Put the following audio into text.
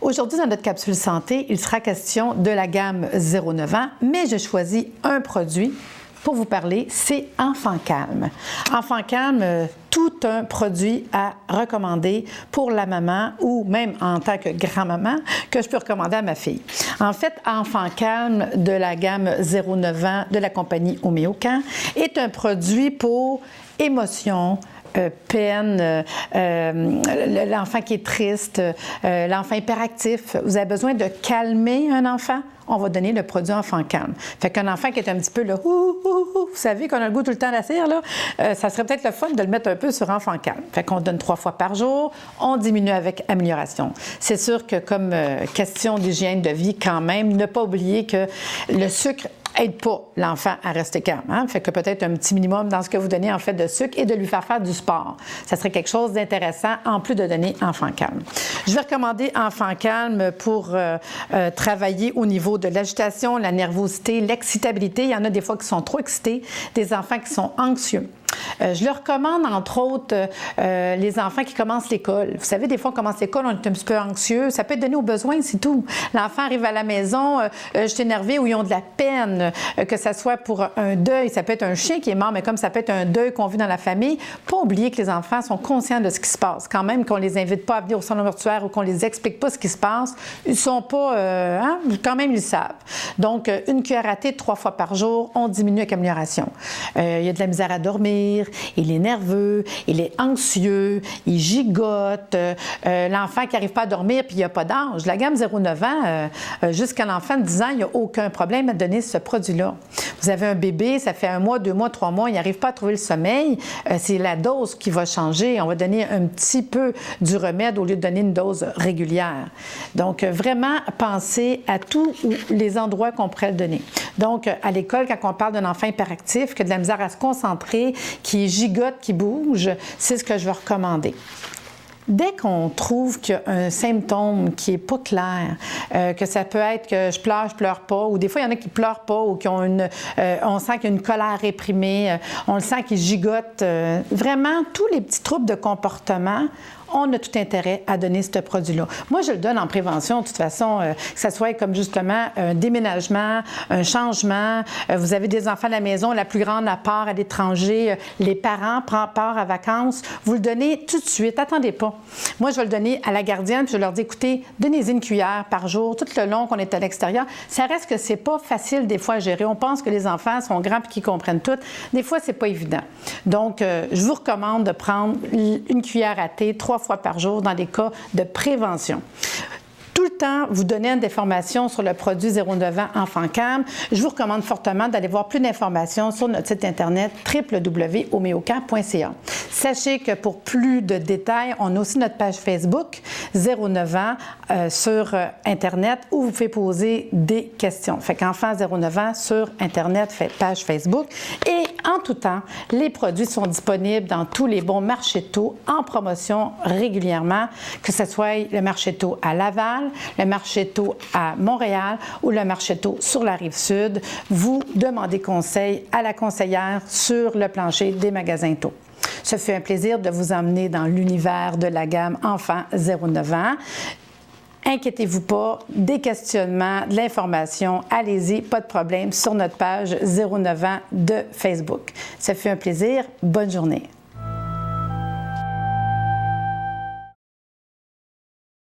Aujourd'hui, dans notre capsule santé, il sera question de la gamme 0-9 ans, mais j'ai choisi un produit pour vous parler, c'est Enfant Calme. Enfant Calme, tout un produit à recommander pour la maman ou même en tant que grand-maman que je peux recommander à ma fille. En fait, Enfant Calme de la gamme 0-9 ans de la compagnie Homéocan est un produit pour émotions, peine, l'enfant qui est triste, l'enfant hyperactif. Vous avez besoin de calmer un enfant? On va donner le produit Enfant Calme. Fait qu'un enfant qui est un petit peu là, vous savez qu'on a le goût tout le temps d'asseoir, là, ça serait peut-être le fun de le mettre un peu sur Enfant Calme. Fait qu'on donne 3 fois par jour, on diminue avec amélioration. C'est sûr que comme question d'hygiène de vie quand même, ne pas oublier que le sucre aide pas l'enfant à rester calme. Hein? Fait que peut-être un petit minimum dans ce que vous donnez en fait de sucre et de lui faire du sport. Ça serait quelque chose d'intéressant en plus de donner Enfant Calme. Je vais recommander Enfant Calme pour travailler au niveau de l'agitation, la nervosité, l'excitabilité. Il y en a des fois qui sont trop excités, des enfants qui sont anxieux. Je le recommande, entre autres, les enfants qui commencent l'école. Vous savez, des fois, on commence l'école, on est un petit peu anxieux. Ça peut être donné au besoin, c'est tout. L'enfant arrive à la maison, je suis énervée, ou ils ont de la peine, que ce soit pour un deuil. Ça peut être un chien qui est mort, mais comme ça peut être un deuil qu'on vit dans la famille, pas oublier que les enfants sont conscients de ce qui se passe. Quand même qu'on les invite pas à venir au salon mortuaire ou qu'on les explique pas ce qui se passe, ils sont pas... quand même, ils savent. Donc, une cuillère à thé 3 fois par jour, on diminue avec amélioration. Il y a de la misère à dormir, il est nerveux, il est anxieux, il gigote, l'enfant qui n'arrive pas à dormir puis il n'y a pas d'âge. La gamme 0-9 ans, jusqu'à l'enfant de 10 ans, il n'y a aucun problème à donner ce produit-là. Vous avez un bébé, ça fait 1 mois, 2 mois, 3 mois, il n'arrive pas à trouver le sommeil, c'est la dose qui va changer. On va donner un petit peu du remède au lieu de donner une dose régulière. Donc, vraiment, pensez à tous les endroits qu'on pourrait le donner. Donc, à l'école, quand on parle d'un enfant hyperactif, qui a de la misère à se concentrer, qui gigote, qui bouge, c'est ce que je vais recommander. Dès qu'on trouve qu'il y a un symptôme qui n'est pas clair, que ça peut être que je pleure pas, ou des fois, il y en a qui pleurent pas, ou qui ont on sent qu'il y a une colère réprimée, on le sent qu'ils gigotent. Vraiment, tous les petits troubles de comportement, on a tout intérêt à donner ce produit-là. Moi, je le donne en prévention, de toute façon, que ce soit comme justement un déménagement, un changement. Vous avez des enfants à la maison, la plus grande part à l'étranger, les parents prennent part à vacances. Vous le donnez tout de suite, attendez pas. Moi, je vais le donner à la gardienne, puis je leur dis, écoutez, donnez-y une cuillère par jour, tout le long qu'on est à l'extérieur. Ça reste que c'est pas facile des fois à gérer. On pense que les enfants sont grands et qu'ils comprennent tout. Des fois, c'est pas évident. Donc, je vous recommande de prendre une cuillère à thé 3 fois par jour dans des cas de prévention. Tout le temps, vous donnez des informations sur le produit 0-9 ans Enfant Calme. Je vous recommande fortement d'aller voir plus d'informations sur notre site internet www.homeocan.ca. Sachez que pour plus de détails, on a aussi notre page Facebook 0-9 ans sur Internet où vous pouvez poser des questions. Fait qu'Enfant 0-9 ans sur Internet, page Facebook. Et en tout temps, les produits sont disponibles dans tous les bons marchétos en promotion régulièrement, que ce soit le marchéto à Laval, le marchéto à Montréal ou le marchéto sur la Rive-Sud. Vous demandez conseil à la conseillère sur le plancher des magasins Taux. Ce fut un plaisir de vous emmener dans l'univers de la gamme Enfant 0-9 ans. Inquiétez-vous pas, des questionnements, de l'information, allez-y, pas de problème, sur notre page 0-9 ans de Facebook. Ça fut un plaisir, bonne journée.